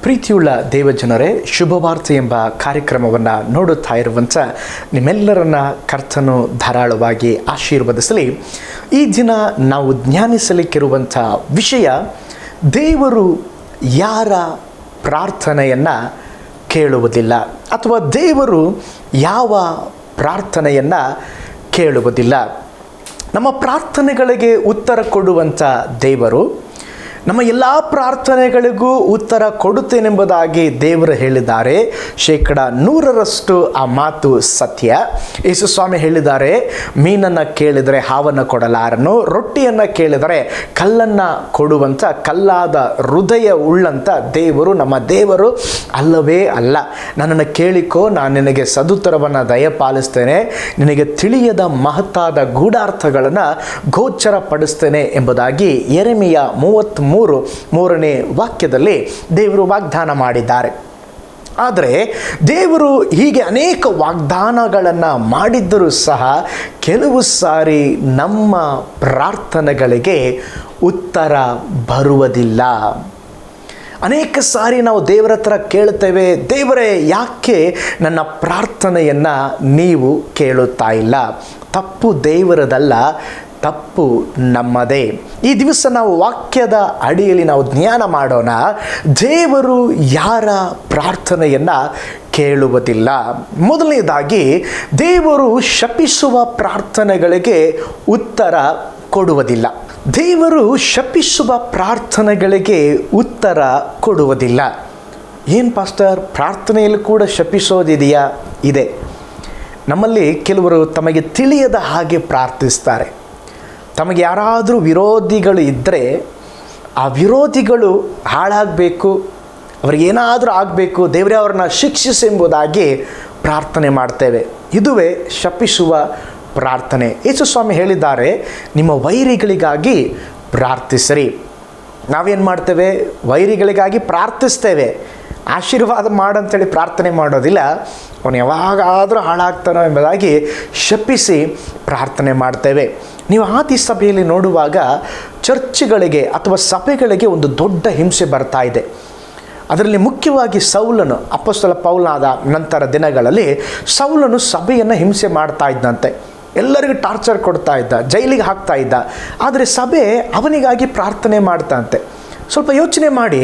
ಪ್ರೀತಿಯುಳ್ಳ ದೇವಜನರೇ, ಶುಭವಾರ್ತೆ ಎಂಬ ಕಾರ್ಯಕ್ರಮವನ್ನು ನೋಡುತ್ತಾ ಇರುವಂಥ ನಿಮ್ಮೆಲ್ಲರನ್ನ ಕರ್ತನು ಧಾರಾಳವಾಗಿ ಆಶೀರ್ವದಿಸಲಿ. ಈ ದಿನ ನಾವು ಧ್ಯಾನಿಸಲಿಕ್ಕಿರುವಂಥ ವಿಷಯ, ದೇವರು ಯಾರ ಪ್ರಾರ್ಥನೆಯನ್ನು ಕೇಳುವುದಿಲ್ಲ ಅಥವಾ ದೇವರು ಯಾವ ಪ್ರಾರ್ಥನೆಯನ್ನು ಕೇಳುವುದಿಲ್ಲ. ನಮ್ಮ ಪ್ರಾರ್ಥನೆಗಳಿಗೆ ಉತ್ತರ ಕೊಡುವಂಥ ದೇವರು ನಮ್ಮ ಎಲ್ಲ ಪ್ರಾರ್ಥನೆಗಳಿಗೂ ಉತ್ತರ ಕೊಡುತ್ತೇನೆಂಬುದಾಗಿ ದೇವರು ಹೇಳಿದ್ದಾರೆ. 100% ಆ ಮಾತು ಸತ್ಯ. ಯೇಸು ಸ್ವಾಮಿ ಹೇಳಿದ್ದಾರೆ, ಮೀನನ್ನು ಕೇಳಿದರೆ ಹಾವನ್ನು ಕೊಡಲಾರನು, ರೊಟ್ಟಿಯನ್ನು ಕೇಳಿದರೆ ಕಲ್ಲನ್ನು ಕೊಡುವಂಥ ಕಲ್ಲಾದ ಹೃದಯ ಉಳ್ಳಂಥ ದೇವರು ನಮ್ಮ ದೇವರು ಅಲ್ಲವೇ ಅಲ್ಲ. ನನ್ನನ್ನು ಕೇಳಿಕೋ, ನಾನು ನಿನಗೆ ಸದುತ್ತರವನ್ನು ದಯಪಾಲಿಸ್ತೇನೆ, ನಿನಗೆ ತಿಳಿಯದ ಮಹತ್ತಾದ ಗೂಢಾರ್ಥಗಳನ್ನು ಗೋಚರಪಡಿಸ್ತೇನೆ ಎಂಬುದಾಗಿ ಯೆರೆಮೀಯ 33:3 ವಾಕ್ಯದಲ್ಲಿ ದೇವರು ವಾಗ್ದಾನ ಮಾಡಿದ್ದಾರೆ. ಆದರೆ ದೇವರು ಹೀಗೆ ಅನೇಕ ವಾಗ್ದಾನಗಳನ್ನು ಮಾಡಿದ್ದರೂ ಸಹ ಕೆಲವು ಸಾರಿ ನಮ್ಮ ಪ್ರಾರ್ಥನೆಗಳಿಗೆ ಉತ್ತರ ಬರುವುದಿಲ್ಲ. ಅನೇಕ ಸಾರಿ ನಾವು ದೇವರ ಹತ್ರ ಕೇಳ್ತೇವೆ, ದೇವರೇ ಯಾಕೆ ನನ್ನ ಪ್ರಾರ್ಥನೆಯನ್ನು ನೀವು ಕೇಳುತ್ತಾ ಇಲ್ಲ? ತಪ್ಪು ದೇವರದಲ್ಲ, ತಪ್ಪು ನಮ್ಮದೇ. ಈ ದಿವಸ ನಾವು ವಾಕ್ಯದ ಅಡಿಯಲ್ಲಿ ನಾವು ಧ್ಯಾನ ಮಾಡೋಣ. ದೇವರು ಯಾರ ಪ್ರಾರ್ಥನೆಯನ್ನು ಕೇಳುವುದಿಲ್ಲ? ಮೊದಲನೇದಾಗಿ, ದೇವರು ಶಪಿಸುವ ಪ್ರಾರ್ಥನೆಗಳಿಗೆ ಉತ್ತರ ಕೊಡುವುದಿಲ್ಲ. ದೇವರು ಶಪಿಸುವ ಪ್ರಾರ್ಥನೆಗಳಿಗೆ ಉತ್ತರ ಕೊಡುವುದಿಲ್ಲ. ಏನು ಪಾಸ್ಟರ್, ಪ್ರಾರ್ಥನೆಯಲ್ಲಿ ಕೂಡ ಶಪಿಸೋದಿದೆಯಾ? ಇದೆ. ನಮ್ಮಲ್ಲಿ ಕೆಲವರು ತಮಗೆ ತಿಳಿಯದ ಹಾಗೆ ಪ್ರಾರ್ಥಿಸ್ತಾರೆ. ತಮಗೆ ಯಾರಾದರೂ ವಿರೋಧಿಗಳು ಇದ್ದರೆ ಆ ವಿರೋಧಿಗಳು ಹಾಳಾಗಬೇಕು, ಅವರಿಗೇನಾದರೂ ಆಗಬೇಕು, ದೇವರೇ ಅವ್ರನ್ನ ಶಿಕ್ಷಿಸೆಂಬುದಾಗಿ ಪ್ರಾರ್ಥನೆ ಮಾಡ್ತೇವೆ. ಇದುವೇ ಶಪಿಸುವ ಪ್ರಾರ್ಥನೆ. ಯೇಸು ಸ್ವಾಮಿ ಹೇಳಿದ್ದಾರೆ, ನಿಮ್ಮ ವೈರಿಗಳಿಗಾಗಿ ಪ್ರಾರ್ಥಿಸಿರಿ. ನಾವೇನು ಮಾಡ್ತೇವೆ? ವೈರಿಗಳಿಗಾಗಿ ಪ್ರಾರ್ಥಿಸ್ತೇವೆ, ಆಶೀರ್ವಾದ ಮಾಡಂತೇಳಿ ಪ್ರಾರ್ಥನೆ ಮಾಡೋದಿಲ್ಲ. ಅವನು ಯಾವಾಗಾದರೂ ಹಾಳಾಗ್ತಾನೋ ಎಂಬುದಾಗಿ ಶಪಿಸಿ ಪ್ರಾರ್ಥನೆ ಮಾಡ್ತೇವೆ. ನೀವು ಆದಿ ಸಭೆಯಲ್ಲಿ ನೋಡುವಾಗ ಚರ್ಚ್ಗಳಿಗೆ ಅಥವಾ ಸಭೆಗಳಿಗೆ ಒಂದು ದೊಡ್ಡ ಹಿಂಸೆ ಬರ್ತಾ ಇದೆ. ಅದರಲ್ಲಿ ಮುಖ್ಯವಾಗಿ ಸೌಲನು, ಅಪೊಸ್ತಲ ಪೌಲನಾದ ನಂತರ ದಿನಗಳಲ್ಲಿ ಸೌಲನು ಸಭೆಯನ್ನು ಹಿಂಸೆ ಮಾಡ್ತಾ ಇದ್ದಂತೆ. ಎಲ್ಲರಿಗೂ ಟಾರ್ಚರ್ ಕೊಡ್ತಾ ಇದ್ದ, ಜೈಲಿಗೆ ಹಾಕ್ತಾ ಇದ್ದ. ಆದರೆ ಸಭೆ ಅವನಿಗಾಗಿ ಪ್ರಾರ್ಥನೆ ಮಾಡ್ತಂತೆ. ಸ್ವಲ್ಪ ಯೋಚನೆ ಮಾಡಿ,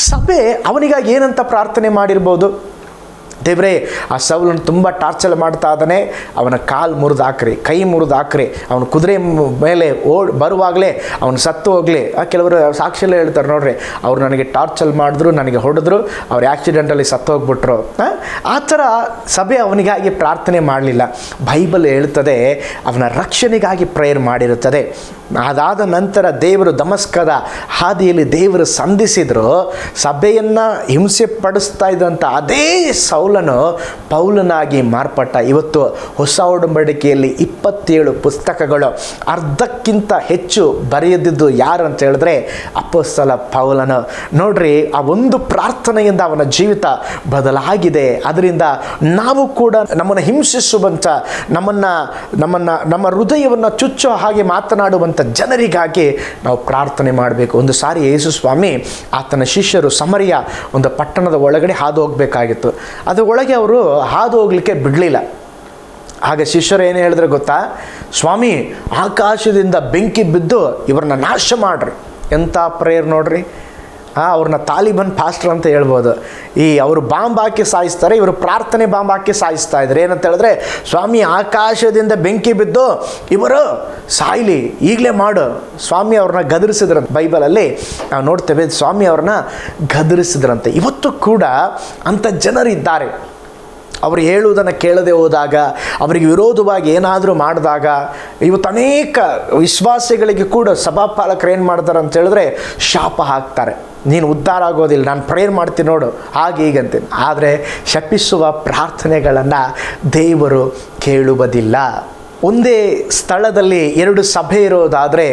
ಸಭೆ ಅವನಿಗಾಗಿ ಏನಂತ ಪ್ರಾರ್ಥನೆ ಮಾಡಿರ್ಬೋದು? ದೇವರೇ, ಆ ಸೌಲನ್ನು ತುಂಬ ಟಾರ್ಚರ್ ಮಾಡ್ತಾ ಇದ್ದಾನೆ, ಅವನ ಕಾಲು ಮುರಿದು ಹಾಕ್ರಿ, ಕೈ ಮುರಿದು ಹಾಕ್ರಿ, ಅವನು ಕುದುರೆ ಮೇಲೆ ಬರುವಾಗಲೇ ಅವನು ಸತ್ತು ಹೋಗಲಿ. ಕೆಲವರು ಸಾಕ್ಷಿಯಲ್ಲೇ ಹೇಳ್ತಾರೆ ನೋಡ್ರಿ, ಅವ್ರು ನನಗೆ ಟಾರ್ಚರ್ ಮಾಡಿದ್ರು, ನನಗೆ ಹೊಡೆದ್ರು, ಅವ್ರು ಆಕ್ಸಿಡೆಂಟಲ್ಲಿ ಸತ್ತು ಹೋಗ್ಬಿಟ್ರು. ಆ ಥರ ಸಭೆ ಅವನಿಗಾಗಿ ಪ್ರಾರ್ಥನೆ ಮಾಡಲಿಲ್ಲ. ಬೈಬಲ್ ಹೇಳ್ತದೆ, ಅವನ ರಕ್ಷಣೆಗಾಗಿ ಪ್ರೇಯರ್ ಮಾಡಿರುತ್ತದೆ. ಅದಾದ ನಂತರ ದೇವರು ದಮಸ್ಕದ ಹಾದಿಯಲ್ಲಿ ದೇವರು ಸಂಧಿಸಿದ್ರು. ಸಭೆಯನ್ನು ಹಿಂಸೆ ಪಡಿಸ್ತಾ ಇದ್ದಂಥ ಅದೇ ಸೌಲನು ಪೌಲನಾಗಿ ಮಾರ್ಪಟ್ಟ. ಇವತ್ತು ಹೊಸ ಒಡಂಬಡಿಕೆಯಲ್ಲಿ 27 ಪುಸ್ತಕಗಳು, ಅರ್ಧಕ್ಕಿಂತ ಹೆಚ್ಚು ಬರೆಯದಿದ್ದು ಯಾರು ಅಂತ ಹೇಳಿದ್ರೆ ಅಪೊಸ್ತಲ ಪೌಲನು. ನೋಡ್ರಿ, ಆ ಒಂದು ಪ್ರಾರ್ಥನೆಯಿಂದ ಅವನ ಜೀವಿತ ಬದಲಾಗಿದೆ. ಅದರಿಂದ ನಾವು ಕೂಡ ನಮ್ಮನ್ನು ಹಿಂಸಿಸುವಂಥ, ನಮ್ಮ ಹೃದಯವನ್ನು ಚುಚ್ಚೋ ಹಾಗೆ ಮಾತನಾಡುವಂಥ ಜನರಿಗಾಗಿ ನಾವು ಪ್ರಾರ್ಥನೆ ಮಾಡಬೇಕು. ಒಂದು ಸಾರಿ ಯೇಸು ಸ್ವಾಮಿ ಆತನ ಶಿಷ್ಯರು ಸಮರಿಯ ಒಂದು ಪಟ್ಟಣದ ಒಳಗಡೆ ಹಾದು ಹೋಗಬೇಕಾಗಿತ್ತು. ಅದರ ಒಳಗೆ ಅವರು ಹಾದು ಹೋಗ್ಲಿಕ್ಕೆ ಬಿಡಲಿಲ್ಲ. ಆಗ ಶಿಷ್ಯರು ಏನು ಹೇಳಿದ್ರೆ ಗೊತ್ತಾ? ಸ್ವಾಮಿ, ಆಕಾಶದಿಂದ ಬೆಂಕಿ ಬಿದ್ದು ಇವ್ರನ್ನ ನಾಶ ಮಾಡ್ರಿ. ಎಂಥ ಪ್ರೇಯರ್ ನೋಡ್ರಿ. ಅವ್ರನ್ನ ತಾಲಿಬಾನ್ ಪಾಸ್ಟರ್ ಅಂತ ಹೇಳ್ಬೋದು. ಅವರು ಬಾಂಬ್ ಹಾಕಿ ಸಾಯಿಸ್ತಾರೆ, ಇವರು ಪ್ರಾರ್ಥನೆ ಬಾಂಬ್ ಹಾಕಿ ಸಾಯಿಸ್ತಾ ಇದ್ದಾರೆ. ಏನಂತ ಹೇಳಿದ್ರೆ, ಸ್ವಾಮಿ ಆಕಾಶದಿಂದ ಬೆಂಕಿ ಬಿದ್ದು ಇವರು ಸಾಯ್ಲಿ, ಈಗಲೇ ಮಾಡು. ಸ್ವಾಮಿ ಅವ್ರನ್ನ ಗದರಿಸಿದ್ರಂತೆ. ಬೈಬಲಲ್ಲಿ ನಾವು ನೋಡ್ತೇವೆ, ಸ್ವಾಮಿ ಅವ್ರನ್ನ ಗದರಿಸಿದ್ರಂತೆ. ಇವತ್ತು ಕೂಡ ಅಂಥ ಜನರಿದ್ದಾರೆ. ಅವರು ಹೇಳುವುದನ್ನು ಕೇಳದೆ ಹೋದಾಗ, ಅವರಿಗೆ ವಿರೋಧವಾಗಿ ಏನಾದರೂ ಮಾಡಿದಾಗ, ಇವತ್ತು ಅನೇಕ ವಿಶ್ವಾಸಿಗಳಿಗೆ ಕೂಡ ಸಭಾಪಾಲಕರು ಏನು ಮಾಡ್ತಾರೆ ಅಂತ ಹೇಳಿದ್ರೆ ಶಾಪ ಹಾಕ್ತಾರೆ. ನೀನು ಉದ್ಧಾರ ಆಗೋದಿಲ್ಲ, ನಾನು ಪ್ರೇಯರ್ ಮಾಡ್ತೀನಿ ನೋಡು, ಹಾಗೆ ಹೀಗಂತೀನಿ. ಆದರೆ ಶಪಿಸುವ ಪ್ರಾರ್ಥನೆಗಳನ್ನು ದೇವರು ಕೇಳುವುದಿಲ್ಲ. ಒಂದೇ ಸ್ಥಳದಲ್ಲಿ 2 ಸಭೆ ಇರೋದಾದರೆ,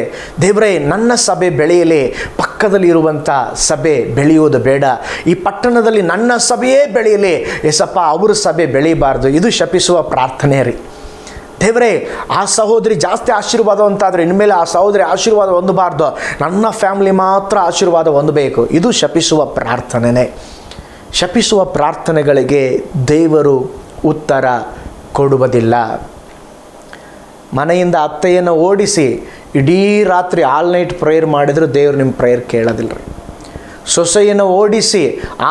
ದೇವರೇ ನನ್ನ ಸಭೆ ಬೆಳೆಯಲಿ, ಪಕ್ಕದಲ್ಲಿ ಇರುವಂಥ ಸಭೆ ಬೆಳೆಯೋದು ಬೇಡ, ಈ ಪಟ್ಟಣದಲ್ಲಿ ನನ್ನ ಸಭೆಯೇ ಬೆಳೆಯಲಿ, ಎಸಪ್ಪ ಅವ್ರ ಸಭೆ ಬೆಳೀಬಾರ್ದು. ಇದು ಶಪಿಸುವ ಪ್ರಾರ್ಥನೆ ರೀ. ದೇವರೇ, ಆ ಸಹೋದರಿ ಜಾಸ್ತಿ ಆಶೀರ್ವಾದ ಅಂತಾದರೆ ಇನ್ಮೇಲೆ ಆ ಸಹೋದರಿ ಆಶೀರ್ವಾದ ಹೊಂದಬಾರ್ದು, ನನ್ನ ಫ್ಯಾಮಿಲಿ ಮಾತ್ರ ಆಶೀರ್ವಾದ ಹೊಂದಬೇಕು. ಇದು ಶಪಿಸುವ ಪ್ರಾರ್ಥನೆನೇ. ಶಪಿಸುವ ಪ್ರಾರ್ಥನೆಗಳಿಗೆ ದೇವರು ಉತ್ತರ ಕೊಡುವುದಿಲ್ಲ. ಮನೆಯಿಂದ ಅತ್ತೆಯನ್ನು ಓಡಿಸಿ ಇಡೀ ರಾತ್ರಿ ಆಲ್ ನೈಟ್ ಪ್ರೇಯರ್ ಮಾಡಿದರೂ ದೇವರು ನಿಮ್ಮ ಪ್ರೇಯರ್ ಕೇಳೋದಿಲ್ಲ ರೀ. ಸೊಸೆಯನ್ನು ಓಡಿಸಿ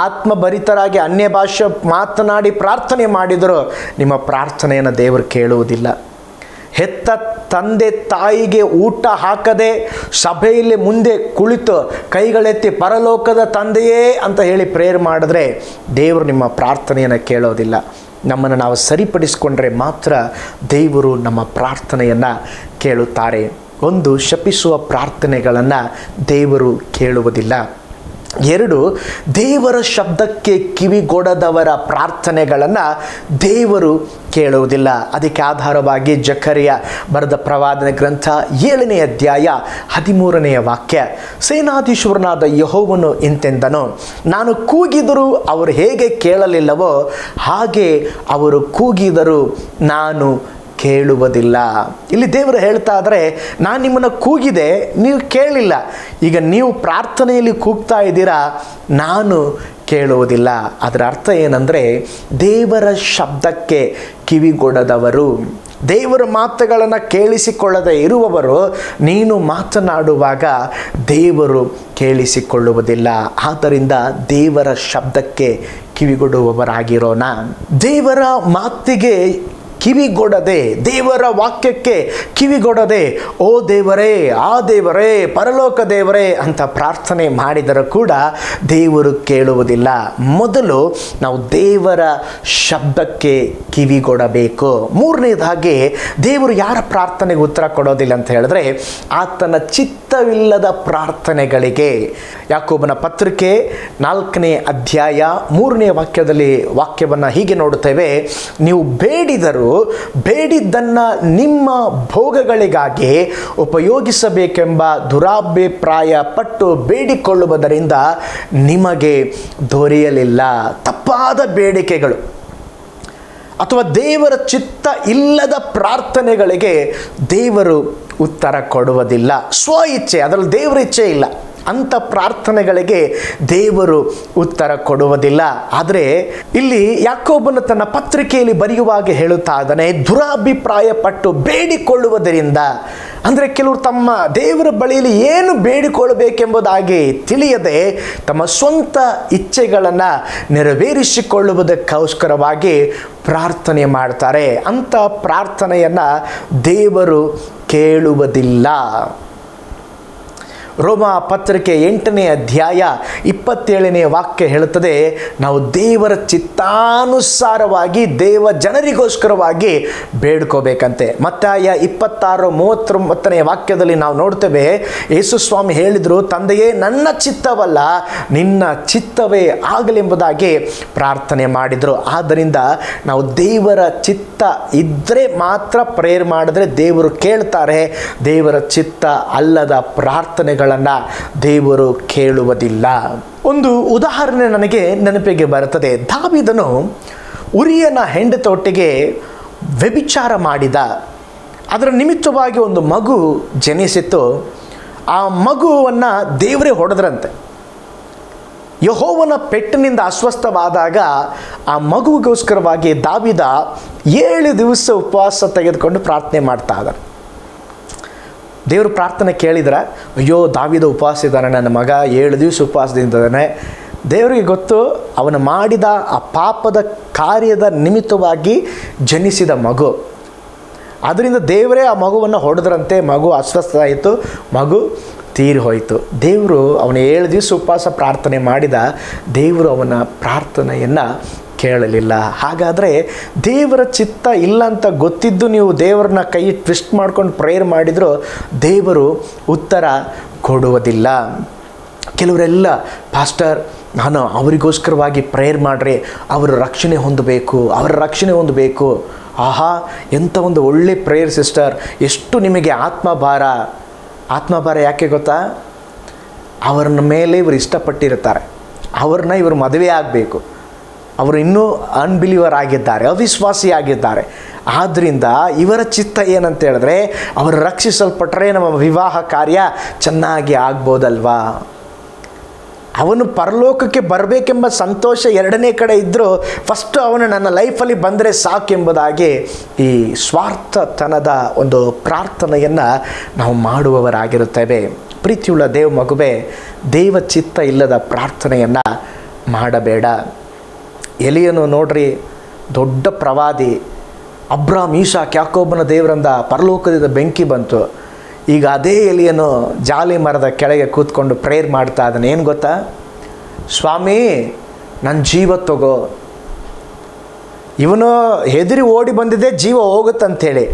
ಆತ್ಮಭರಿತರಾಗಿ ಅನ್ಯ ಭಾಷೆ ಮಾತನಾಡಿ ಪ್ರಾರ್ಥನೆ ಮಾಡಿದರೂ ನಿಮ್ಮ ಪ್ರಾರ್ಥನೆಯನ್ನು ದೇವರು ಕೇಳುವುದಿಲ್ಲ. ಹೆತ್ತ ತಂದೆ ತಾಯಿಗೆ ಊಟ ಹಾಕದೆ ಸಭೆಯಲ್ಲಿ ಮುಂದೆ ಕುಳಿತು ಕೈಗಳೆತ್ತಿ ಪರಲೋಕದ ತಂದೆಯೇ ಅಂತ ಹೇಳಿ ಪ್ರೇಯರ್ ಮಾಡಿದ್ರೆ ದೇವರು ನಿಮ್ಮ ಪ್ರಾರ್ಥನೆಯನ್ನು ಕೇಳೋದಿಲ್ಲ. ನಮ್ಮನ್ನು ನಾವು ಸರಿಪಡಿಸಿಕೊಂಡ್ರೆ ಮಾತ್ರ ದೇವರು ನಮ್ಮ ಪ್ರಾರ್ಥನೆಯನ್ನು ಕೇಳುತ್ತಾರೆ. ಒಂದು, ಶಪಿಸುವ ಪ್ರಾರ್ಥನೆಗಳನ್ನು ದೇವರು ಕೇಳುವುದಿಲ್ಲ. 2, ದೇವರ ಶಬ್ದಕ್ಕೆ ಕಿವಿಗೊಡದವರ ಪ್ರಾರ್ಥನೆಗಳನ್ನು ದೇವರು ಕೇಳುವುದಿಲ್ಲ. ಅದಕ್ಕೆ ಆಧಾರವಾಗಿ ಜಕರಿಯ ಬರೆದ ಪ್ರವಾದನೆ ಗ್ರಂಥ 7ನೇ ಅಧ್ಯಾಯ 13ನೇ ವಾಕ್ಯ, ಸೇನಾಧೀಶ್ವರನಾದ ಯೆಹೋವನು ಇಂತೆಂದನು, ನಾನು ಕೂಗಿದರೂ ಅವರು ಹೇಗೆ ಕೇಳಲಿಲ್ಲವೋ ಹಾಗೆ ಅವರು ಕೂಗಿದರೂ ನಾನು ಕೇಳುವುದಿಲ್ಲ. ಇಲ್ಲಿ ದೇವರು ಹೇಳ್ತಾ ಇದ್ದಾರೆ, ನಾನು ನಿಮ್ಮನ್ನು ಕೂಗಿದೆ, ನೀವು ಕೇಳಿಲ್ಲ. ಈಗ ನೀವು ಪ್ರಾರ್ಥನೆಯಲ್ಲಿ ಕೂಗ್ತಾ ಇದ್ದೀರಾ, ನಾನು ಕೇಳುವುದಿಲ್ಲ. ಅದರ ಅರ್ಥ ಏನಂದರೆ, ದೇವರ ಶಬ್ದಕ್ಕೆ ಕಿವಿಗೊಡದವರು, ದೇವರ ಮಾತುಗಳನ್ನು ಕೇಳಿಸಿಕೊಳ್ಳದೆ ಇರುವವರು ನೀನು ಮಾತನಾಡುವಾಗ ದೇವರು ಕೇಳಿಸಿಕೊಳ್ಳುವುದಿಲ್ಲ. ಆದ್ದರಿಂದ ದೇವರ ಶಬ್ದಕ್ಕೆ ಕಿವಿಗೊಡುವವರಾಗಿರೋಣ. ದೇವರ ಮಾತಿಗೆ ಕಿವಿಗೊಡದೆ, ದೇವರ ವಾಕ್ಯಕ್ಕೆ ಕಿವಿಗೊಡದೆ, ಓ ದೇವರೇ, ಆ ದೇವರೇ, ಪರಲೋಕ ದೇವರೇ ಅಂತ ಪ್ರಾರ್ಥನೆ ಮಾಡಿದರೂ ಕೂಡ ದೇವರು ಕೇಳುವುದಿಲ್ಲ. ಮೊದಲು ನಾವು ದೇವರ ಶಬ್ದಕ್ಕೆ ಕಿವಿಗೊಡಬೇಕು. 3ನೇದಾಗಿ ದೇವರು ಯಾರ ಪ್ರಾರ್ಥನೆಗೆ ಉತ್ತರ ಕೊಡೋದಿಲ್ಲ ಅಂತ ಹೇಳಿದ್ರೆ, ಆತನ ಚಿತ್ತವಿಲ್ಲದ ಪ್ರಾರ್ಥನೆಗಳಿಗೆ. ಯಾಕೋಬನ ಪತ್ರಿಕೆ 4ನೇ ಅಧ್ಯಾಯ 3ನೇ ವಾಕ್ಯದಲ್ಲಿ ವಾಕ್ಯವನ್ನು ಹೀಗೆ ನೋಡುತ್ತೇವೆ, ನೀವು ಬೇಡಿದ್ದನ್ನು ನಿಮ್ಮ ಭೋಗಗಳಿಗಾಗಿ ಉಪಯೋಗಿಸಬೇಕೆಂಬ ದುರಾಭಿಪ್ರಾಯ ಪಟ್ಟು ಬೇಡಿಕೊಳ್ಳುವುದರಿಂದ ನಿಮಗೆ ದೊರೆಯಲಿಲ್ಲ. ತಪ್ಪಾದ ಬೇಡಿಕೆಗಳು ಅಥವಾ ದೇವರ ಚಿತ್ತ ಇಲ್ಲದ ಪ್ರಾರ್ಥನೆಗಳಿಗೆ ದೇವರು ಉತ್ತರ ಕೊಡುವುದಿಲ್ಲ. ಸ್ವ ಇಚ್ಛೆ, ಅದರಲ್ಲಿ ದೇವರ ಇಚ್ಛೆ ಇಲ್ಲ, ಅಂಥ ಪ್ರಾರ್ಥನೆಗಳಿಗೆ ದೇವರು ಉತ್ತರ ಕೊಡುವುದಿಲ್ಲ. ಆದರೆ ಇಲ್ಲಿ ಯಾಕೋಬನು ತನ್ನ ಪತ್ರಿಕೆಯಲ್ಲಿ ಬರೆಯುವಾಗ ಹೇಳುತ್ತಾ ಇದ್ದಾನೆ, ದುರಾಭಿಪ್ರಾಯ ಪಟ್ಟು ಬೇಡಿಕೊಳ್ಳುವುದರಿಂದ. ಅಂದರೆ ಕೆಲವರು ತಮ್ಮ ದೇವರ ಬಳಿಯಲ್ಲಿ ಏನು ಬೇಡಿಕೊಳ್ಳಬೇಕೆಂಬುದಾಗಿ ತಿಳಿಯದೆ ತಮ್ಮ ಸ್ವಂತ ಇಚ್ಛೆಗಳನ್ನು ನೆರವೇರಿಸಿಕೊಳ್ಳುವುದಕ್ಕೋಸ್ಕರವಾಗಿ ಪ್ರಾರ್ಥನೆ ಮಾಡ್ತಾರೆ. ಅಂಥ ಪ್ರಾರ್ಥನೆಯನ್ನು ದೇವರು ಕೇಳುವುದಿಲ್ಲ. ರೋಮ ಪತ್ರಿಕೆ 8ನೇ ಅಧ್ಯಾಯ 27ನೇ ವಾಕ್ಯ ಹೇಳುತ್ತದೆ, ನಾವು ದೇವರ ಚಿತ್ತಾನುಸಾರವಾಗಿ ದೇವ ಜನರಿಗೋಸ್ಕರವಾಗಿ ಬೇಡ್ಕೋಬೇಕಂತೆ. ಮತ್ತಾಯ 26:39ನೇ ವಾಕ್ಯದಲ್ಲಿ ನಾವು ನೋಡ್ತೇವೆ, ಯೇಸು ಸ್ವಾಮಿ ಹೇಳಿದರು, ತಂದೆಯೇ, ನನ್ನ ಚಿತ್ತವಲ್ಲ ನಿನ್ನ ಚಿತ್ತವೇ ಆಗಲೆಂಬುದಾಗಿ ಪ್ರಾರ್ಥನೆ ಮಾಡಿದರು. ಆದ್ದರಿಂದ ನಾವು ದೇವರ ಚಿತ್ತ ಇದ್ದರೆ ಮಾತ್ರ ಪ್ರೇಯರ್ ಮಾಡಿದ್ರೆ ದೇವರು ಕೇಳ್ತಾರೆ. ದೇವರ ಚಿತ್ತ ಅಲ್ಲದ ಪ್ರಾರ್ಥನೆಗಳನ್ನು ದೇವರು ಕೇಳುವುದಿಲ್ಲ. ಒಂದು ಉದಾಹರಣೆ ನನಗೆ ನೆನಪಿಗೆ ಬರುತ್ತದೆ. ದಾವೀದನು ಉರಿಯನ ಹೆಂಡತಿಯೊಟ್ಟಿಗೆ ವ್ಯಭಿಚಾರ ಮಾಡಿದ. ಅದರ ನಿಮಿತ್ತವಾಗಿ ಒಂದು ಮಗು ಜನಿಸಿತು. ಆ ಮಗುವನ್ನು ದೇವರೇ ಹೊಡೆದ್ರಂತೆ. ಯೆಹೋವನ ಪೆಟ್ಟಿನಿಂದ ಅಸ್ವಸ್ಥವಾದಾಗ ಆ ಮಗುವಿಗೋಸ್ಕರವಾಗಿ ದಾವೀದ 7 ದಿವಸ ಉಪವಾಸ ತೆಗೆದುಕೊಂಡು ಪ್ರಾರ್ಥನೆ ಮಾಡ್ತಾ ಇದ್ದಾನೆ. ದೇವರು ಪ್ರಾರ್ಥನೆ ಕೇಳಿದ್ರೆ, ಅಯ್ಯೋ ದಾವೀದ ಉಪವಾಸ ಇದ್ದಾನೆ, ನನ್ನ ಮಗ 7 ದಿವಸ ಉಪವಾಸದಿಂದಾನೆ. ದೇವರಿಗೆ ಗೊತ್ತು, ಅವನು ಮಾಡಿದ ಆ ಪಾಪದ ಕಾರ್ಯದ ನಿಮಿತ್ತವಾಗಿ ಜನಿಸಿದ ಮಗು. ಅದರಿಂದ ದೇವರೇ ಆ ಮಗುವನ್ನು ಹೊಡೆದ್ರಂತೆ. ಮಗು ಅಸ್ವಸ್ಥ ಆಯಿತು, ಮಗು ತೀರಿ ಹೋಯಿತು. ದೇವರು ಅವನ 7 ದಿವಸ ಉಪವಾಸ ಪ್ರಾರ್ಥನೆ ಮಾಡಿದ. ದೇವರು ಅವನ ಪ್ರಾರ್ಥನೆಯನ್ನು ಕೇಳಲಿಲ್ಲ. ಹಾಗಾದರೆ ದೇವರ ಚಿತ್ತ ಇಲ್ಲ ಅಂತ ಗೊತ್ತಿದ್ದು ನೀವು ದೇವರನ್ನ ಕೈ ಟ್ವಿಸ್ಟ್ ಮಾಡ್ಕೊಂಡು ಪ್ರೇಯರ್ ಮಾಡಿದರೂ ದೇವರು ಉತ್ತರ ಕೊಡುವುದಿಲ್ಲ. ಕೆಲವರೆಲ್ಲ, ಪಾಸ್ಟರ್ ನಾನು ಅವರಿಗೋಸ್ಕರವಾಗಿ ಪ್ರೇಯರ್ ಮಾಡ್ರಿ, ಅವರ ರಕ್ಷಣೆ ಹೊಂದಬೇಕು. ಆಹಾ, ಎಂಥ ಒಂದು ಒಳ್ಳೆ ಪ್ರೇಯರ್ ಸಿಸ್ಟರ್, ಎಷ್ಟು ನಿಮಗೆ ಆತ್ಮಭಾರ ಯಾಕೆ ಗೊತ್ತಾ? ಅವರನ್ನ ಮೇಲೆ ಇವರು ಇಷ್ಟಪಟ್ಟಿರ್ತಾರೆ, ಅವ್ರನ್ನ ಇವರು ಮದುವೆ ಆಗಬೇಕು, ಅವರು ಇನ್ನೂ ಅನ್ಬಿಲೀವರ್ ಆಗಿದ್ದಾರೆ, ಅವಿಶ್ವಾಸಿಯಾಗಿದ್ದಾರೆ. ಆದ್ದರಿಂದ ಇವರ ಚಿತ್ತ ಏನಂತ ಹೇಳಿದ್ರೆ, ಅವರು ರಕ್ಷಿಸಲ್ಪಟ್ಟರೆ ನಮ್ಮ ವಿವಾಹ ಕಾರ್ಯ ಚೆನ್ನಾಗಿ ಆಗ್ಬೋದಲ್ವಾ? ಅವನು ಪರಲೋಕಕ್ಕೆ ಬರಬೇಕೆಂಬ ಸಂತೋಷ ಎರಡನೇ ಕಡೆ ಇದ್ದರೂ ಫಸ್ಟು ಅವನು ನನ್ನ ಲೈಫಲ್ಲಿ ಬಂದರೆ ಸಾಕೆಂಬುದಾಗಿ ಈ ಸ್ವಾರ್ಥತನದ ಒಂದು ಪ್ರಾರ್ಥನೆಯನ್ನು ನಾವು ಮಾಡುವವರಾಗಿರುತ್ತೇವೆ. ಪ್ರೀತಿಯುಳ್ಳ ದೇವ ಮಗುವೆ, ದೇವ ಚಿತ್ತ ಇಲ್ಲದ ಪ್ರಾರ್ಥನೆಯನ್ನು ಮಾಡಬೇಡ. ಎಲಿಯನು ನೋಡ್ರಿ, ದೊಡ್ಡ ಪ್ರವಾದಿ, ಅಬ್ರಾಮ್, ಈಸಾಕ್, ಯಾಕೋಬನ ದೇವರಿಂದ ಪರಲೋಕದಿಂದ ಬೆಂಕಿ ಬಂತು. ಈಗ ಅದೇ ಎಲಿಯನು ಜಾಲಿ ಮರದ ಕೆಳಗೆ ಕೂತ್ಕೊಂಡು ಪ್ರೇಯರ್ ಮಾಡ್ತಾ ಇದ್ದಾನೆ. ಏನು ಗೊತ್ತಾ? ಸ್ವಾಮಿ, ನನ್ನ ಜೀವ ತಗೋ. ಇವನು ಹೆದರಿ ಓಡಿ ಬಂದಿದ್ದೆ ಜೀವ ಹೋಗುತ್ತಂಥೇಳಿ.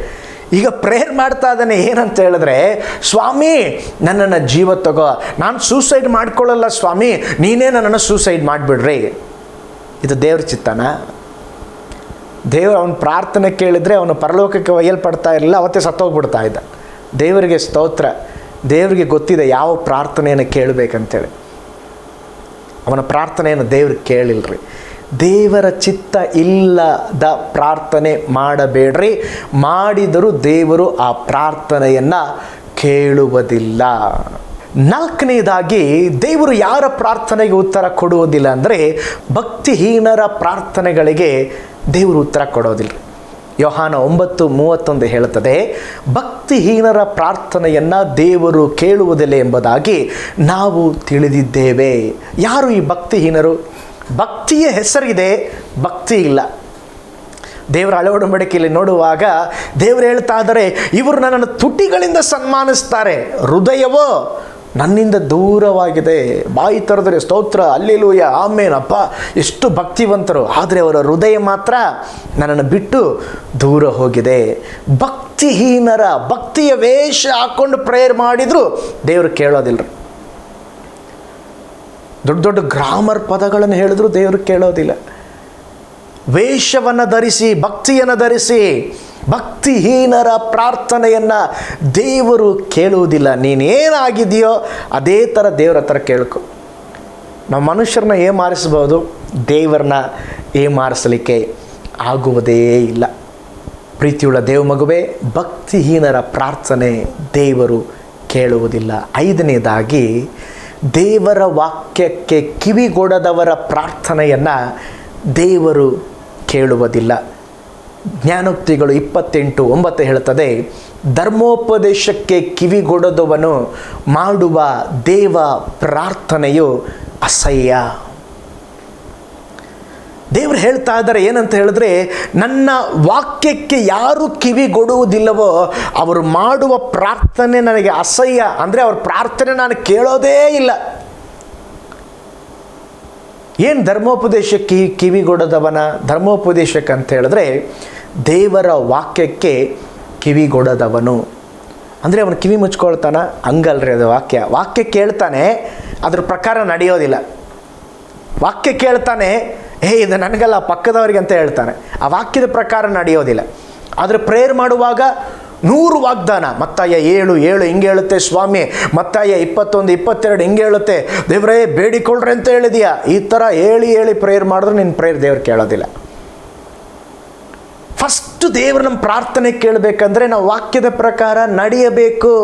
ಈಗ ಪ್ರೇಯರ್ ಮಾಡ್ತಾ ಇದ್ದಾನೆ. ಏನಂತ ಹೇಳಿದ್ರೆ, ಸ್ವಾಮಿ ನನ್ನನ್ನು ಜೀವ ತಗೋ, ನಾನು ಸೂಸೈಡ್ ಮಾಡ್ಕೊಳ್ಳಲ್ಲ ಸ್ವಾಮಿ, ನೀನೇ ನನ್ನನ್ನು ಸೂಸೈಡ್ ಮಾಡಿಬಿಡ್ರಿ. ಇದು ದೇವ್ರ ಚಿತ್ತನ? ದೇವರು ಅವನ ಪ್ರಾರ್ಥನೆ ಕೇಳಿದರೆ ಅವನು ಪರಲೋಕಕ್ಕೆ ಒಯ್ಯಲ್ಪಡ್ತಾ ಇರಲಿಲ್ಲ, ಅವತ್ತೇ ಸತ್ತೋಗ್ಬಿಡ್ತಾ ಇದ್ದ. ದೇವರಿಗೆ ಸ್ತೋತ್ರ. ದೇವರಿಗೆ ಗೊತ್ತಿದೆ ಯಾವ ಪ್ರಾರ್ಥನೆಯನ್ನು ಕೇಳಬೇಕಂತೇಳಿ. ಅವನ ಪ್ರಾರ್ಥನೆಯನ್ನು ದೇವ್ರಿಗೆ ಕೇಳಿಲ್ರಿ. ದೇವರ ಚಿತ್ತ ಇಲ್ಲದ ಪ್ರಾರ್ಥನೆ ಮಾಡಬೇಡ್ರಿ. ಮಾಡಿದರೂ ದೇವರು ಆ ಪ್ರಾರ್ಥನೆಯನ್ನು ಕೇಳುವುದಿಲ್ಲ. ನಾಲ್ಕನೇದಾಗಿ, ದೇವರು ಯಾರ ಪ್ರಾರ್ಥನೆಗೆ ಉತ್ತರ ಕೊಡುವುದಿಲ್ಲ ಅಂದರೆ ಭಕ್ತಿಹೀನರ ಪ್ರಾರ್ಥನೆಗಳಿಗೆ ದೇವರು ಉತ್ತರ ಕೊಡೋದಿಲ್ಲ. ಯೋಹಾನ 9:31 ಹೇಳುತ್ತದೆ, ಭಕ್ತಿಹೀನರ ಪ್ರಾರ್ಥನೆಯನ್ನು ದೇವರು ಕೇಳುವುದಿಲ್ಲ ಎಂಬುದಾಗಿ ನಾವು ತಿಳಿದಿದ್ದೇವೆ. ಯಾರು ಈ ಭಕ್ತಿಹೀನರು? ಭಕ್ತಿಯ ಹೆಸರಿದೆ, ಭಕ್ತಿ ಇಲ್ಲ. ದೇವರ ಒಡಂಬಡಿಕೆಯಲ್ಲಿ ನೋಡುವಾಗ ದೇವರು ಹೇಳ್ತಾ ಇದ್ದಾರೆ, ಇವರು ನನ್ನನ್ನು ತುಟಿಗಳಿಂದ ಸನ್ಮಾನಿಸ್ತಾರೆ, ಹೃದಯವೋ ನನ್ನಿಂದ ದೂರವಾಗಿದೆ. ಬಾಯಿ ತೆರೆದರೆ ಸ್ತೋತ್ರ, ಹಲ್ಲೆಲೂಯಾ, ಆಮೇನ್, ಅಪ್ಪ ಎಷ್ಟು ಭಕ್ತಿವಂತರು, ಆದರೆ ಅವರ ಹೃದಯ ಮಾತ್ರ ನನ್ನನ್ನು ಬಿಟ್ಟು ದೂರ ಹೋಗಿದೆ. ಭಕ್ತಿಹೀನರ ಭಕ್ತಿಯ ವೇಷ ಹಾಕ್ಕೊಂಡು ಪ್ರೇಯರ್ ಮಾಡಿದ್ರು ದೇವರು ಕೇಳೋದಿಲ್ಲ. ದೊಡ್ಡ ದೊಡ್ಡ ಗ್ರಾಮರ್ ಪದಗಳನ್ನು ಹೇಳಿದ್ರು ದೇವರು ಕೇಳೋದಿಲ್ಲ. ವೇಷವನ್ನು ಧರಿಸಿ, ಭಕ್ತಿಯನ್ನು ಧರಿಸಿ ಭಕ್ತಿಹೀನರ ಪ್ರಾರ್ಥನೆಯನ್ನು ದೇವರು ಕೇಳುವುದಿಲ್ಲ. ನೀನೇನಾಗಿದೆಯೋ ಅದೇ ಥರ ದೇವ್ರ ಹತ್ರ ಕೇಳ್ಕೊ. ನಾವು ಮನುಷ್ಯರನ್ನ ಏಮಾರಿಸ್ಬೋದು, ದೇವರನ್ನ ಏಮಾರಿಸಲಿಕ್ಕೆ ಆಗುವುದೇ ಇಲ್ಲ. ಪ್ರೀತಿಯುಳ್ಳ ದೇವ ಮಗುವೆ, ಭಕ್ತಿಹೀನರ ಪ್ರಾರ್ಥನೆ ದೇವರು ಕೇಳುವುದಿಲ್ಲ. ಐದನೇದಾಗಿ, ದೇವರ ವಾಕ್ಯಕ್ಕೆ ಕಿವಿಗೊಡದವರ ಪ್ರಾರ್ಥನೆಯನ್ನು ದೇವರು ಕೇಳುವುದಿಲ್ಲ. ಜ್ಞಾನೋಕ್ತಿಗಳು 28:9 ಹೇಳುತ್ತದೆ, ಧರ್ಮೋಪದೇಶಕ್ಕೆ ಕಿವಿಗೊಡದವನು ಮಾಡುವ ದೇವ ಪ್ರಾರ್ಥನೆಯು ಅಸಹ್ಯ. ದೇವರು ಹೇಳ್ತಾ ಇದ್ದಾರೆ ಏನಂತ ಹೇಳಿದ್ರೆ, ನನ್ನ ವಾಕ್ಯಕ್ಕೆ ಯಾರು ಕಿವಿಗೊಡುವುದಿಲ್ಲವೋ ಅವರು ಮಾಡುವ ಪ್ರಾರ್ಥನೆ ನನಗೆ ಅಸಹ್ಯ. ಅಂದರೆ ಅವ್ರ ಪ್ರಾರ್ಥನೆ ನಾನು ಕೇಳೋದೇ ಇಲ್ಲ. ಏನು ಧರ್ಮೋಪದೇಶಕ್ಕೆ ಕಿವಿಗೊಡದವನ? ಧರ್ಮೋಪದೇಶಕ್ಕೆ ಅಂತ ಹೇಳಿದ್ರೆ ದೇವರ ವಾಕ್ಯಕ್ಕೆ ಕಿವಿಗೊಡದವನು. ಅಂದರೆ ಅವನು ಕಿವಿ ಮುಚ್ಕೊಳ್ತಾನ? ಹಂಗಲ್ರಿ, ಅದು ವಾಕ್ಯ ಕೇಳ್ತಾನೆ, ಅದ್ರ ಪ್ರಕಾರ ನಡೆಯೋದಿಲ್ಲ. ವಾಕ್ಯ ಕೇಳ್ತಾನೆ, ಇದು ನನಗಲ್ಲ ಪಕ್ಕದವರಿಗೆ ಅಂತ ಹೇಳ್ತಾನೆ, ಆ ವಾಕ್ಯದ ಪ್ರಕಾರ ನಡೆಯೋದಿಲ್ಲ. ಆದರೆ ಪ್ರೇಯರ್ ಮಾಡುವಾಗ 100 ವಾಗ್ದಾನ, ಮತ್ತಾಯ 7:7 ಹಿಂಗೆ ಹೇಳುತ್ತೆ ಸ್ವಾಮಿ, ಮತ್ತಾಯ 21:22 ಹಿಂಗೆ ಹೇಳುತ್ತೆ, ದೇವರೇ ಬೇಡಿಕೊಳ್ಳ್ರಿ ಅಂತ ಹೇಳಿದೆಯಾ. ಈ ಥರ ಹೇಳಿ ಪ್ರೇಯರ್ ಮಾಡಿದ್ರೆ ನಿನ್ನ ಪ್ರೇಯರ್ ದೇವ್ರು ಕೇಳೋದಿಲ್ಲ. ಫಸ್ಟ್ ದೇವರು ನಮ್ಮ ಪ್ರಾರ್ಥನೆ ಕೇಳಬೇಕಂದ್ರೆ ನಾವು ವಾಕ್ಯದ ಪ್ರಕಾರ ನಡೆಯಬೇಕು.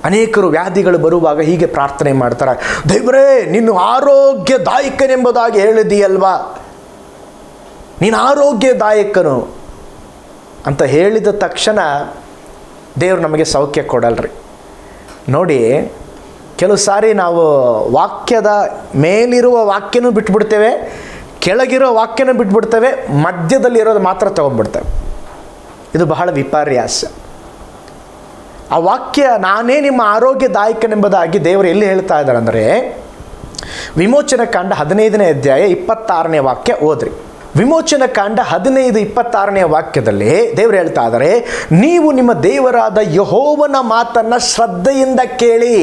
ಅನೇಕರು ವ್ಯಾಧಿಗಳು ಬರುವಾಗ ಹೀಗೆ ಪ್ರಾರ್ಥನೆ ಮಾಡ್ತಾರೆ, ದೇವರೇ ನೀನು ಆರೋಗ್ಯದಾಯಕನೆಂಬುದಾಗಿ ಹೇಳಿದೆಯಲ್ವಾ, ನೀನು ಆರೋಗ್ಯದಾಯಕನು ಅಂತ ಹೇಳಿದ ತಕ್ಷಣ ದೇವರು ನಮಗೆ ಸೌಖ್ಯ ಕೊಡಲ್ರಿ. ನೋಡಿ, ಕೆಲವು ಸಾರಿ ನಾವು ವಾಕ್ಯದ ಮೇಲಿರುವ ವಾಕ್ಯನೂ ಬಿಟ್ಬಿಡ್ತೇವೆ, ಕೆಳಗಿರೋ ವಾಕ್ಯನೂ ಬಿಟ್ಬಿಡ್ತೇವೆ, ಮಧ್ಯದಲ್ಲಿರೋದು ಮಾತ್ರ ತೊಗೊಂಡ್ಬಿಡ್ತೇವೆ. ಇದು ಬಹಳ ವಿಪರ್ಯಾಸ. ಆ ವಾಕ್ಯ ನಾನೇ ನಿಮ್ಮ ಆರೋಗ್ಯದಾಯಕನೆಂಬುದಾಗಿ ದೇವರು ಎಲ್ಲಿ ಹೇಳ್ತಾ ಇದ್ದಾರೆ ಅಂದರೆ, ವಿಮೋಚನ ಕಾಂಡ 15ನೇ ಅಧ್ಯಾಯ 26ನೇ ವಾಕ್ಯ ಓದ್ರಿ. ವಿಮೋಚನ ಕಾಂಡ 15:26ನೇ ವಾಕ್ಯದಲ್ಲಿ ದೇವರು ಹೇಳ್ತಾ ಇದ್ದಾರೆ, ನೀವು ನಿಮ್ಮ ದೇವರಾದ ಯೆಹೋವನ ಮಾತನ್ನು ಶ್ರದ್ಧೆಯಿಂದ ಕೇಳಿ,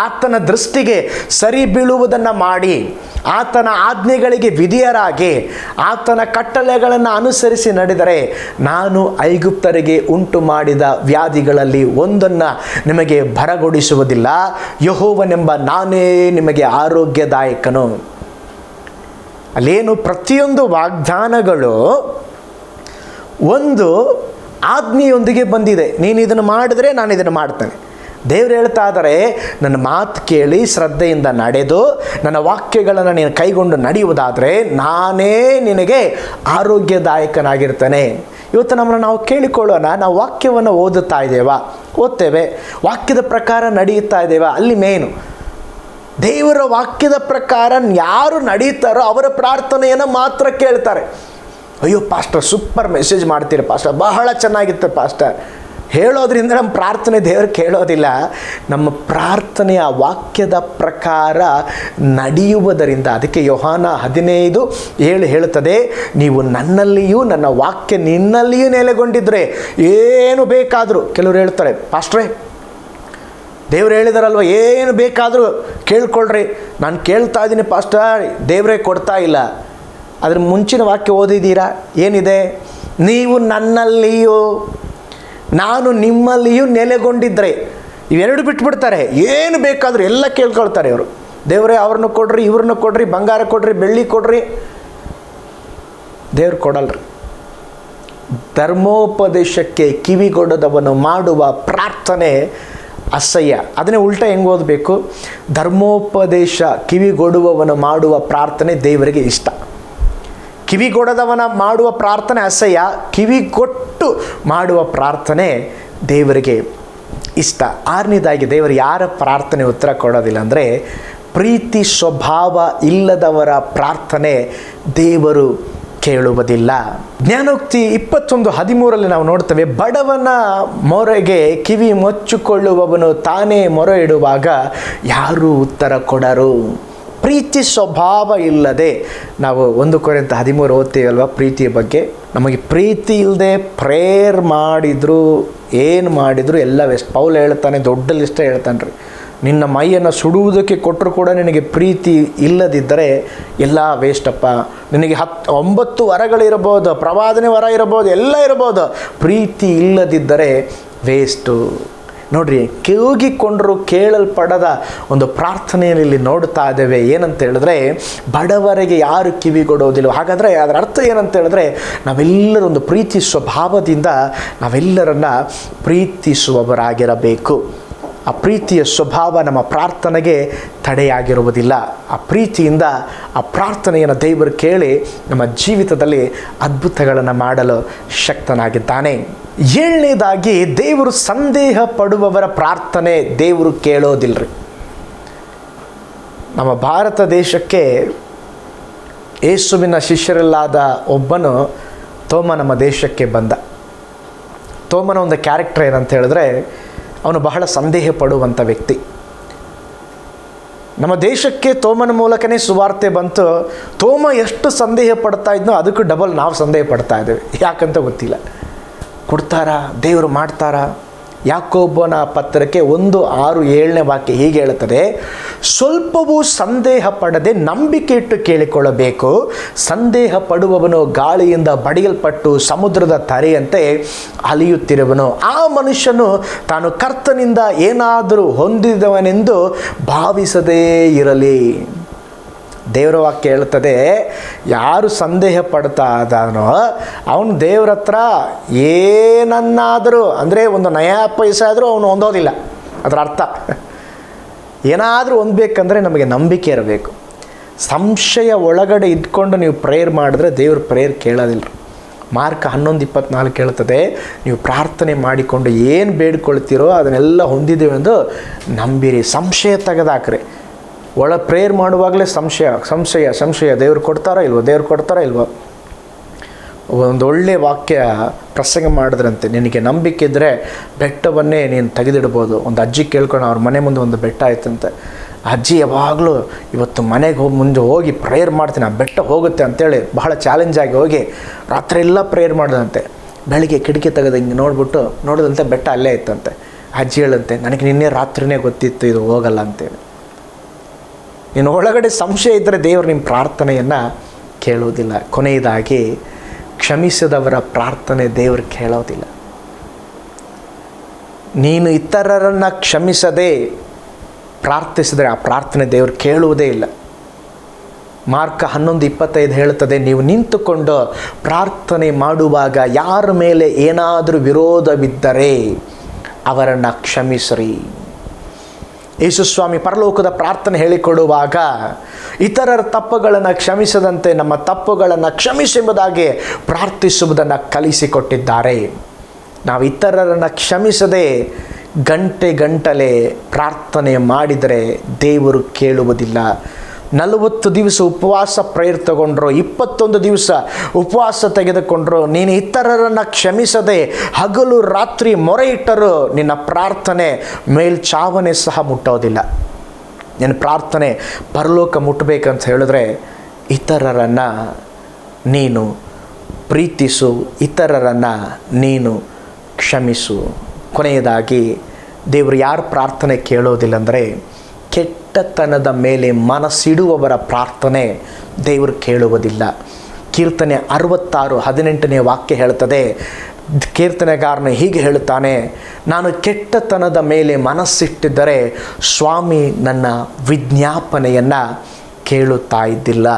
ಆತನ ದೃಷ್ಟಿಗೆ ಸರಿ ಬೀಳುವುದನ್ನು ಮಾಡಿ, ಆತನ ಆಜ್ಞೆಗಳಿಗೆ ವಿಧೇಯರಾಗಿ, ಆತನ ಕಟ್ಟಳೆಗಳನ್ನು ಅನುಸರಿಸಿ ನಡೆದರೆ ನಾನು ಐಗುಪ್ತರಿಗೆ ಉಂಟು ಮಾಡಿದ ವ್ಯಾಧಿಗಳಲ್ಲಿ ಒಂದನ್ನು ನಿಮಗೆ ಬರಗೊಡಿಸುವುದಿಲ್ಲ. ಯೆಹೋವನೆಂಬ ನಾನೇ ನಿಮಗೆ ಆರೋಗ್ಯದಾಯಕನು. ಅಲ್ಲೇನು ಪ್ರತಿಯೊಂದು ವಾಗ್ದಾನಗಳು ಒಂದು ಆಜ್ಞೆಯೊಂದಿಗೆ ಬಂದಿದೆ. ನೀನು ಇದನ್ನು ಮಾಡಿದ್ರೆ ನಾನು ಇದನ್ನು ಮಾಡ್ತೇನೆ, ದೇವ್ರು ಹೇಳ್ತಾ ಇದ್ದಾರೆ, ನನ್ನ ಮಾತು ಕೇಳಿ ಶ್ರದ್ಧೆಯಿಂದ ನಡೆದು ನನ್ನ ವಾಕ್ಯಗಳನ್ನು ನೀನು ಕೈಗೊಂಡು ನಡೆಯುವುದಾದರೆ ನಾನೇ ನಿನಗೆ ಆರೋಗ್ಯದಾಯಕನಾಗಿರ್ತೇನೆ. ಇವತ್ತು ನಮ್ಮನ್ನು ನಾವು ಕೇಳಿಕೊಳ್ಳೋಣ, ನಾವು ವಾಕ್ಯವನ್ನು ಓದುತ್ತಾ ಇದ್ದೇವಾ? ಓದ್ತೇವೆ. ವಾಕ್ಯದ ಪ್ರಕಾರ ನಡೆಯುತ್ತಾ ಇದ್ದೇವಾ? ಅಲ್ಲಿ ಮೇನು ದೇವರ ವಾಕ್ಯದ ಪ್ರಕಾರ ಯಾರು ನಡೀತಾರೋ ಅವರ ಪ್ರಾರ್ಥನೆಯನ್ನು ಮಾತ್ರ ಕೇಳ್ತಾರೆ. ಅಯ್ಯೋ ಪಾಸ್ಟರ್ ಸೂಪರ್ ಮೆಸೇಜ್ ಮಾಡ್ತೀರಿ ಪಾಸ್ಟರ್, ಬಹಳ ಚೆನ್ನಾಗಿತ್ತು ಪಾಸ್ಟರ್. ಹೇಳೋದ್ರಿಂದ ನಮ್ಮ ಪ್ರಾರ್ಥನೆ ದೇವರು ಕೇಳೋದಿಲ್ಲ. ನಮ್ಮ ಪ್ರಾರ್ಥನೆಯ ವಾಕ್ಯದ ಪ್ರಕಾರ ನಡೆಯುವುದರಿಂದ. ಅದಕ್ಕೆ ಯೋಹಾನ 15:7 ಹೇಳುತ್ತದೆ, ನೀವು ನನ್ನಲ್ಲಿಯೂ ನನ್ನ ವಾಕ್ಯ ನಿನ್ನಲ್ಲಿಯೂ ನೆಲೆಗೊಂಡಿದ್ರೆ ಏನು ಬೇಕಾದರೂ. ಕೆಲವರು ಹೇಳ್ತಾರೆ, ಪಾಸ್ಟ್ರೇ ದೇವ್ರು ಹೇಳಿದಾರಲ್ವ, ಏನು ಬೇಕಾದರೂ ಕೇಳ್ಕೊಳ್ರಿ. ನಾನು ಕೇಳ್ತಾ ಇದ್ದೀನಿ ಪಾಸ್ಟರ್, ದೇವರೇ ಕೊಡ್ತಾ ಇಲ್ಲ. ಅದ್ರ ಮುಂಚಿನ ವಾಕ್ಯ ಓದಿದ್ದೀರಾ? ಏನಿದೆ? ನೀವು ನನ್ನಲ್ಲಿಯೂ ನಾನು ನಿಮ್ಮಲ್ಲಿಯೂ ನೆಲೆಗೊಂಡಿದ್ದರೆ. ಇವೆರಡು ಬಿಟ್ಬಿಡ್ತಾರೆ. ಏನು ಬೇಕಾದರೂ ಎಲ್ಲ ಕೇಳ್ಕೊಳ್ತಾರೆ ಇವರು. ದೇವರೇ ಅವ್ರನ್ನ ಕೊಡ್ರಿ, ಇವ್ರನ್ನ ಕೊಡ್ರಿ, ಬಂಗಾರ ಕೊಡ್ರಿ, ಬೆಳ್ಳಿ ಕೊಡ್ರಿ. ದೇವ್ರು ಕೊಡಲ್ರಿ. ಧರ್ಮೋಪದೇಶಕ್ಕೆ ಕಿವಿಗೊಡದವನು ಮಾಡುವ ಪ್ರಾರ್ಥನೆ ಅಸಹ್ಯ. ಅದನ್ನೇ ಉಲ್ಟಾ ಹೆಂಗೆ ಓದಬೇಕು? ಧರ್ಮೋಪದೇಶ ಕಿವಿಗೊಡುವವನು ಮಾಡುವ ಪ್ರಾರ್ಥನೆ ದೇವರಿಗೆ ಇಷ್ಟ. ಕಿವಿಗೊಡದವನ ಮಾಡುವ ಪ್ರಾರ್ಥನೆ ಅಸಹ್ಯ, ಕಿವಿಗೊಟ್ಟು ಮಾಡುವ ಪ್ರಾರ್ಥನೆ ದೇವರಿಗೆ ಇಷ್ಟ. 6ನೇದಾಗಿ ದೇವರು ಯಾರ ಪ್ರಾರ್ಥನೆ ಉತ್ತರ ಕೊಡೋದಿಲ್ಲ ಅಂದರೆ, ಪ್ರೀತಿ ಸ್ವಭಾವ ಇಲ್ಲದವರ ಪ್ರಾರ್ಥನೆ ದೇವರು ಕೇಳುವುದಿಲ್ಲ. ಜ್ಞಾನೋಕ್ತಿ 21:13 ನಾವು ನೋಡ್ತೇವೆ, ಬಡವನ ಮೊರೆಗೆ ಕಿವಿ ಮುಚ್ಚಿಕೊಳ್ಳುವವನು ತಾನೇ ಮೊರೆ ಇಡುವಾಗ ಯಾರೂ ಉತ್ತರ ಕೊಡರು. ಪ್ರೀತಿ ಸ್ವಭಾವ ಇಲ್ಲದೆ ನಾವು 1 ಕೊರಿಂಥ 13 ಓದ್ತೀವಲ್ವ ಪ್ರೀತಿಯ ಬಗ್ಗೆ. ನಮಗೆ ಪ್ರೀತಿ ಇಲ್ಲದೆ ಪ್ರೇಯರ್ ಮಾಡಿದ್ರು ಏನು ಮಾಡಿದ್ರು ಎಲ್ಲ ವೇಸ್ಟ್. ಪೌಲ್ ಹೇಳ್ತಾನೆ, ದೊಡ್ಡ ಲಿಸ್ಟ್ ಹೇಳ್ತಾನೆ ರೀ, ನಿನ್ನ ಮೈಯನ್ನು ಸುಡುವುದಕ್ಕೆ ಕೊಟ್ಟರು ಕೂಡ ನಿನಗೆ ಪ್ರೀತಿ ಇಲ್ಲದಿದ್ದರೆ ಎಲ್ಲ ವೇಸ್ಟಪ್ಪ. ನಿನಗೆ 9 ವರಗಳಿರ್ಬೋದು, ಪ್ರವಾದನೆ ವರ ಇರ್ಬೋದು, ಎಲ್ಲ ಇರ್ಬೋದು, ಪ್ರೀತಿ ಇಲ್ಲದಿದ್ದರೆ ವೇಸ್ಟು. ನೋಡ್ರಿ, ಕೂಗಿಕೊಂಡರೂ ಕೇಳಲ್ಪಡದ ಒಂದು ಪ್ರಾರ್ಥನೆಯಲ್ಲಿ ನೋಡ್ತಾ ಇದ್ದೇವೆ. ಏನಂತ ಹೇಳಿದ್ರೆ, ಬಡವರಿಗೆ ಯಾರು ಕಿವಿಗೊಡೋದಿಲ್ಲ. ಹಾಗಾದರೆ ಅದರ ಅರ್ಥ ಏನಂತ ಹೇಳಿದ್ರೆ, ನಾವೆಲ್ಲರೂ ಒಂದು ಪ್ರೀತಿ ಸ್ವಭಾವದಿಂದ ನಾವೆಲ್ಲರನ್ನ ಪ್ರೀತಿಸುವವರಾಗಿರಬೇಕು. ಆ ಪ್ರೀತಿಯ ಸ್ವಭಾವ ನಮ್ಮ ಪ್ರಾರ್ಥನೆಗೆ ತಡೆಯಾಗಿರುವುದಿಲ್ಲ. ಆ ಪ್ರೀತಿಯಿಂದ ಆ ಪ್ರಾರ್ಥನೆಯನ್ನು ದೇವರು ಕೇಳಿ ನಮ್ಮ ಜೀವಿತದಲ್ಲಿ ಅದ್ಭುತಗಳನ್ನು ಮಾಡಲು ಶಕ್ತನಾಗಿದ್ದಾನೆ. 7ನೇದಾಗಿ, ದೇವರು ಸಂದೇಹ ಪಡುವವರ ಪ್ರಾರ್ಥನೆ ದೇವರು ಕೇಳೋದಿಲ್ಲರಿ. ನಮ್ಮ ಭಾರತ ದೇಶಕ್ಕೆ ಯೇಸುವಿನ ಶಿಷ್ಯರಲ್ಲಾದ ಒಬ್ಬನು ತೋಮ ನಮ್ಮ ದೇಶಕ್ಕೆ ಬಂದ. ತೋಮನ ಒಂದು ಕ್ಯಾರೆಕ್ಟರ್ ಏನಂತ ಹೇಳಿದ್ರೆ, ಅವನು ಬಹಳ ಸಂದೇಹ ಪಡುವಂಥ ವ್ಯಕ್ತಿ. ನಮ್ಮ ದೇಶಕ್ಕೆ ತೋಮನ ಮೂಲಕನೇ ಸುವಾರ್ತೆ ಬಂತು. ತೋಮ ಎಷ್ಟು ಸಂದೇಹ ಪಡ್ತಾ ಇದ್ನೋ ಅದಕ್ಕೂ ಡಬಲ್ ನಾವು ಸಂದೇಹ ಪಡ್ತಾ ಇದ್ದೇವೆ. ಯಾಕಂತ ಗೊತ್ತಿಲ್ಲ. ಕೊಡ್ತಾರಾ? ದೇವರು ಮಾಡ್ತಾರಾ? ಯಾಕೋಬನ ಪತ್ರಕ್ಕೆ 1:6-7ನೇ ವಾಕ್ಯ ಹೀಗೆ ಹೇಳುತ್ತದೆ, ಸ್ವಲ್ಪವೂ ಸಂದೇಹ ಪಡದೆ ನಂಬಿಕೆ ಇಟ್ಟು ಕೇಳಿಕೊಳ್ಳಬೇಕು. ಸಂದೇಹ ಪಡುವವನು ಗಾಳಿಯಿಂದ ಬಡಿಯಲ್ಪಟ್ಟು ಸಮುದ್ರದ ತರೆಯಂತೆ ಅಲಿಯುತ್ತಿರುವನು. ಆ ಮನುಷ್ಯನು ತಾನು ಕರ್ತನಿಂದ ಏನಾದರೂ ಹೊಂದಿದವನೆಂದು ಭಾವಿಸದೇ ಇರಲಿ. ದೇವರ ವಾಕ್ಯ ಹೇಳ್ತದೆ, ಯಾರು ಸಂದೇಹ ಪಡ್ತಾ ಇದ್ದಾನೋ ಅವನು ದೇವ್ರ ಹತ್ರ ಏನನ್ನಾದರೂ, ಅಂದರೆ ಒಂದು ನಯಾ ಪೈಸೆ ಆದರೂ ಅವನು ಹೊಂದೋದಿಲ್ಲ. ಅದರ ಅರ್ಥ ಏನಾದರೂ ಹೊಂದಬೇಕಂದ್ರೆ ನಮಗೆ ನಂಬಿಕೆ ಇರಬೇಕು. ಸಂಶಯ ಒಳಗಡೆ ಇದ್ಕೊಂಡು ನೀವು ಪ್ರೇಯರ್ ಮಾಡಿದ್ರೆ ದೇವ್ರ ಪ್ರೇಯರ್ ಕೇಳೋದಿಲ್ಲ. ಮಾರ್ಕ 11:24 ಹೇಳ್ತದೆ, ನೀವು ಪ್ರಾರ್ಥನೆ ಮಾಡಿಕೊಂಡು ಏನು ಬೇಡ್ಕೊಳ್ತೀರೋ ಅದನ್ನೆಲ್ಲ ಹೊಂದಿದ್ದೇವೆ ಎಂದು ನಂಬಿರಿ. ಸಂಶಯ ತೆಗೆದಾಕ್ರಿ. ಪ್ರೇಯರ್ ಮಾಡುವಾಗಲೇ ಸಂಶಯ ದೇವ್ರು ಕೊಡ್ತಾರಾ ಇಲ್ವೋ. ಒಂದು ಒಳ್ಳೆಯ ವಾಕ್ಯ ಪ್ರಸಂಗ ಮಾಡಿದ್ರಂತೆ, ನಿನಗೆ ನಂಬಿಕೆ ಇದ್ದರೆ ಬೆಟ್ಟವನ್ನೇ ನೀನು ತೆಗೆದಿಡ್ಬೋದು. ಒಂದು ಅಜ್ಜಿ ಕೇಳ್ಕೊಂಡು ಅವ್ರ ಮನೆ ಮುಂದೆ ಒಂದು ಬೆಟ್ಟ ಆಯ್ತಂತೆ. ಅಜ್ಜಿ ಯಾವಾಗಲೂ ಇವತ್ತು ಮನೆಗೆ ಮುಂದೆ ಹೋಗಿ ಪ್ರೇಯರ್ ಮಾಡ್ತೀನಿ, ಆ ಬೆಟ್ಟ ಹೋಗುತ್ತೆ ಅಂತೇಳಿ ಬಹಳ ಚಾಲೆಂಜಾಗಿ ಹೋಗಿ ರಾತ್ರಿ ಎಲ್ಲ ಪ್ರೇಯರ್ ಮಾಡಿದಂತೆ. ಬೆಳಿಗ್ಗೆ ಕಿಟಕಿ ತೆಗೆದು ಹಿಂಗೆ ನೋಡಿದಂತೆ ಬೆಟ್ಟ ಅಲ್ಲೇ ಇತ್ತಂತೆ. ಅಜ್ಜಿ ಹೇಳಂತೆ, ನನಗೆ ನಿನ್ನೆ ರಾತ್ರಿನೇ ಗೊತ್ತಿತ್ತು ಇದು ಹೋಗಲ್ಲ ಅಂತೇಳಿ. ನೀನು ಒಳಗಡೆ ಸಂಶಯ ಇದ್ದರೆ ದೇವರು ನಿಮ್ಮ ಪ್ರಾರ್ಥನೆಯನ್ನು ಕೇಳುವುದಿಲ್ಲ. ಕೊನೆಯದಾಗಿ, ಕ್ಷಮಿಸಿದವರ ಪ್ರಾರ್ಥನೆ ದೇವರು ಕೇಳೋದಿಲ್ಲ. ನೀನು ಇತರರನ್ನು ಕ್ಷಮಿಸದೆ ಪ್ರಾರ್ಥಿಸಿದರೆ ಆ ಪ್ರಾರ್ಥನೆ ದೇವರು ಕೇಳುವುದೇ ಇಲ್ಲ. ಮಾರ್ಕ 11:25 ಹೇಳುತ್ತದೆ, ನೀವು ನಿಂತುಕೊಂಡು ಪ್ರಾರ್ಥನೆ ಮಾಡುವಾಗ ಯಾರ ಮೇಲೆ ಏನಾದರೂ ವಿರೋಧವಿದ್ದರೆ ಅವರನ್ನು ಕ್ಷಮಿಸ್ರಿ. ಯೇಸುಸ್ವಾಮಿ ಪರಲೋಕದ ಪ್ರಾರ್ಥನೆ ಹೇಳಿಕೊಡುವಾಗ ಇತರರ ತಪ್ಪುಗಳನ್ನು ಕ್ಷಮಿಸದಂತೆ ನಮ್ಮ ತಪ್ಪುಗಳನ್ನು ಕ್ಷಮಿಸೆಂಬುದಾಗಿ ಪ್ರಾರ್ಥಿಸುವುದನ್ನು ಕಲಿಸಿಕೊಟ್ಟಿದ್ದಾರೆ. ನಾವು ಇತರರನ್ನು ಕ್ಷಮಿಸದೆ ಗಂಟೆಗಟ್ಟಲೆ ಪ್ರಾರ್ಥನೆ ಮಾಡಿದರೆ ದೇವರು ಕೇಳುವುದಿಲ್ಲ. 40 ದಿವಸ ಉಪವಾಸ ಪ್ರೇಯರ್ ತಗೊಂಡ್ರು, 21 ದಿವಸ ಉಪವಾಸ ತೆಗೆದುಕೊಂಡ್ರು, ನೀನು ಇತರರನ್ನು ಕ್ಷಮಿಸದೆ ಹಗಲು ರಾತ್ರಿ ಮೊರೆ ಇಟ್ಟರು, ನಿನ್ನ ಪ್ರಾರ್ಥನೆ ಮೇಲ್ಚಾವನೆ ಸಹ ಮುಟ್ಟೋದಿಲ್ಲ. ನಿನ್ನ ಪ್ರಾರ್ಥನೆ ಪರಲೋಕ ಮುಟ್ಟಬೇಕಂತ ಹೇಳಿದ್ರೆ ಇತರರನ್ನು ನೀನು ಪ್ರೀತಿಸು, ಇತರರನ್ನು ನೀನು ಕ್ಷಮಿಸು. ಕೊನೆಯದಾಗಿ ದೇವರು ಯಾರ ಪ್ರಾರ್ಥನೆ ಕೇಳೋದಿಲ್ಲ ಅಂದರೆ ಕೆಟ್ಟತನದ ಮೇಲೆ ಮನಸ್ಸಿಡುವವರ ಪ್ರಾರ್ಥನೆ ದೇವರು ಕೇಳುವುದಿಲ್ಲ. ಕೀರ್ತನೆ 66:18 ವಾಕ್ಯ ಹೇಳ್ತದೆ, ಕೀರ್ತನೆಗಾರನು ಹೀಗೆ ಹೇಳುತ್ತಾನೆ, ನಾನು ಕೆಟ್ಟತನದ ಮೇಲೆ ಮನಸ್ಸಿಟ್ಟಿದ್ದರೆ ಸ್ವಾಮಿ ನನ್ನ ವಿಜ್ಞಾಪನೆಯನ್ನು ಕೇಳುತ್ತಾ ಇದ್ದಿಲ್ಲ.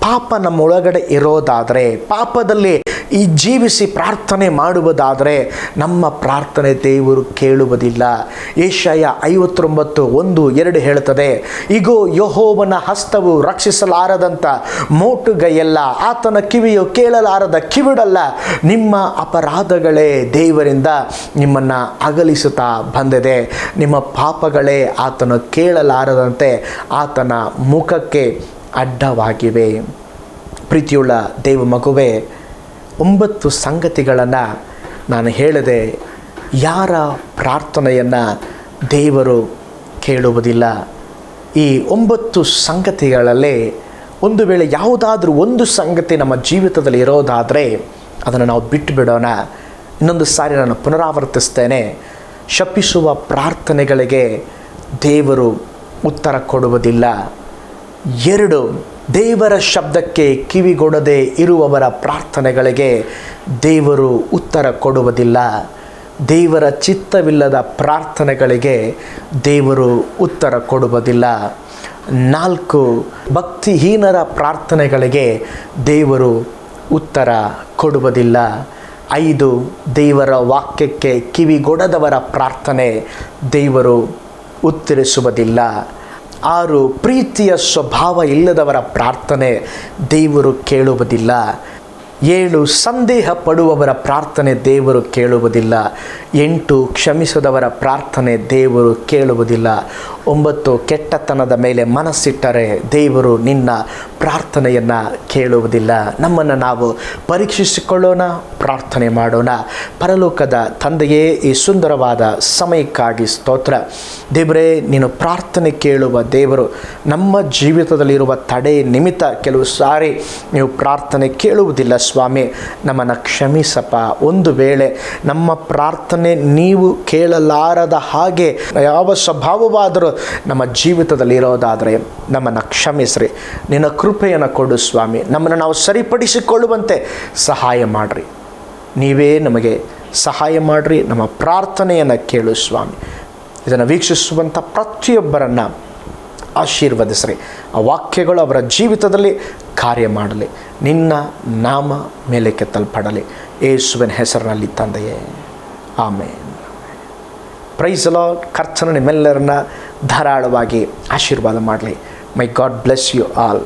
ಪಾಪ ನಮ್ಮೊಳಗಡೆ ಇರೋದಾದರೆ, ಪಾಪದಲ್ಲಿ ಈ ಜೀವಿಸಿ ಪ್ರಾರ್ಥನೆ ಮಾಡುವುದಾದರೆ ನಮ್ಮ ಪ್ರಾರ್ಥನೆ ದೇವರು ಕೇಳುವುದಿಲ್ಲ. ಯೆಶಾಯ 59:1-2 ಹೇಳುತ್ತದೆ, ಇಗೋ ಯೆಹೋವನ ಹಸ್ತವು ರಕ್ಷಿಸಲಾರದಂಥ ಮೋಟುಗೈಯಲ್ಲ, ಆತನ ಕಿವಿಯು ಕೇಳಲಾರದ ಕಿವಿಡಲ್ಲ. ನಿಮ್ಮ ಅಪರಾಧಗಳೇ ದೇವರಿಂದ ನಿಮ್ಮನ್ನು ಅಗಲಿಸುತ್ತಾ ಬಂದಿದೆ, ನಿಮ್ಮ ಪಾಪಗಳೇ ಆತನು ಕೇಳಲಾರದಂತೆ ಆತನ ಮುಖಕ್ಕೆ ಅಡ್ಡವಾಗಿವೆ. ಪ್ರೀತಿಯುಳ್ಳ ದೇವ ಮಗುವೇ, 9 ಸಂಗತಿಗಳನ್ನು ನಾನು ಹೇಳಿದೆ. ಯಾರ ಪ್ರಾರ್ಥನೆಯನ್ನು ದೇವರು ಕೇಳುವುದಿಲ್ಲ? ಈ 9 ಸಂಗತಿಗಳಲ್ಲಿ ಒಂದು ವೇಳೆ ಯಾವುದಾದ್ರೂ ಒಂದು ಸಂಗತಿ ನಮ್ಮ ಜೀವಿತದಲ್ಲಿ ಇರೋದಾದರೆ ಅದನ್ನು ನಾವು ಬಿಟ್ಟು ಬಿಡೋಣ. ಇನ್ನೊಂದು ಸಾರಿ ನಾನು ಪುನರಾವರ್ತಿಸ್ತೇನೆ, ಶಪಿಸುವ ಪ್ರಾರ್ಥನೆಗಳಿಗೆ ದೇವರು ಉತ್ತರ ಕೊಡುವುದಿಲ್ಲ. 2, ದೇವರ ಶಬ್ದಕ್ಕೆ ಕಿವಿಗೊಡದೆ ಇರುವವರ ಪ್ರಾರ್ಥನೆಗಳಿಗೆ ದೇವರು ಉತ್ತರ ಕೊಡುವುದಿಲ್ಲ. ದೇವರ ಚಿತ್ತವಿಲ್ಲದ ಪ್ರಾರ್ಥನೆಗಳಿಗೆ ದೇವರು ಉತ್ತರ ಕೊಡುವುದಿಲ್ಲ. 4, ಭಕ್ತಿಹೀನರ ಪ್ರಾರ್ಥನೆಗಳಿಗೆ ದೇವರು ಉತ್ತರ ಕೊಡುವುದಿಲ್ಲ. 5, ದೇವರ ವಾಕ್ಯಕ್ಕೆ ಕಿವಿಗೊಡದವರ ಪ್ರಾರ್ಥನೆ ದೇವರು ಉತ್ತರಿಸುವುದಿಲ್ಲ. 6, ಪ್ರೀತಿಯ ಸ್ವಭಾವ ಇಲ್ಲದವರ ಪ್ರಾರ್ಥನೆ ದೇವರು ಕೇಳುವುದಿಲ್ಲ. 7, ಸಂದೇಹ ಪಡುವವರ ಪ್ರಾರ್ಥನೆ ದೇವರು ಕೇಳುವುದಿಲ್ಲ. 8, ಕ್ಷಮಿಸದವರ ಪ್ರಾರ್ಥನೆ ದೇವರು ಕೇಳುವುದಿಲ್ಲ. 9, ಕೆಟ್ಟತನದ ಮೇಲೆ ಮನಸ್ಸಿಟ್ಟರೆ ದೇವರು ನಿನ್ನ ಪ್ರಾರ್ಥನೆಯನ್ನು ಕೇಳುವುದಿಲ್ಲ. ನಮ್ಮನ್ನು ನಾವು ಪರೀಕ್ಷಿಸಿಕೊಳ್ಳೋಣ, ಪ್ರಾರ್ಥನೆ ಮಾಡೋಣ. ಪರಲೋಕದ ತಂದೆಯೇ, ಈ ಸುಂದರವಾದ ಸಮಯಕ್ಕಾಗಿ ಸ್ತೋತ್ರ. ದೇವರೇ, ನೀನು ಪ್ರಾರ್ಥನೆ ಕೇಳುವ ದೇವರು. ನಮ್ಮ ಜೀವಿತದಲ್ಲಿರುವ ತಡೆ ನಿಮಿತ್ತ ಕೆಲವು ಸಾರಿ ನೀವು ಪ್ರಾರ್ಥನೆ ಕೇಳುವುದಿಲ್ಲ ಸ್ವಾಮಿ, ನಮ್ಮನ್ನು ಕ್ಷಮಿಸಪ್ಪ. ಒಂದು ವೇಳೆ ನಮ್ಮ ಪ್ರಾರ್ಥನೆ ನೀವು ಕೇಳಲಾರದ ಹಾಗೆ ಯಾವ ಸ್ವಭಾವವಾದರೂ ನಮ್ಮ ಜೀವಿತದಲ್ಲಿ ಇರೋದಾದರೆ ನಮ್ಮನ್ನು ಕ್ಷಮಿಸ್ರಿ. ನಿನ್ನ ಕೃಪೆಯನ್ನು ಕೊಡು ಸ್ವಾಮಿ. ನಮ್ಮನ್ನು ನಾವು ಸರಿಪಡಿಸಿಕೊಳ್ಳುವಂತೆ ಸಹಾಯ ಮಾಡಿರಿ. ನೀವೇ ನಮಗೆ ಸಹಾಯ ಮಾಡಿರಿ. ನಮ್ಮ ಪ್ರಾರ್ಥನೆಯನ್ನು ಕೇಳು ಸ್ವಾಮಿ. ಇದನ್ನು ವೀಕ್ಷಿಸುವಂಥ ಪ್ರತಿಯೊಬ್ಬರನ್ನು ಆಶೀರ್ವದಿಸ್ರಿ. ಆ ವಾಕ್ಯಗಳು ಅವರ ಜೀವಿತದಲ್ಲಿ ಕಾರ್ಯ ಮಾಡಲಿ. ನಿನ್ನ ನಾಮ ಮೇಲೆ ಕೆತ್ತಲ್ಪಡಲಿ. ಯೇಸುವಿನ ಹೆಸರಿನಲ್ಲಿ ತಂದೆಯೇ, ಆಮೇನ್. Price the lord. ಕರ್ತನು ನಿಮ್ಮೆಲ್ಲರನ್ನ ಧಾರಾಳವಾಗಿ ಆಶೀರ್ವಾದ ಮಾಡಲಿ. ಮೈ ಗಾಡ್ ಬ್ಲೆಸ್ ಯು ಆಲ್.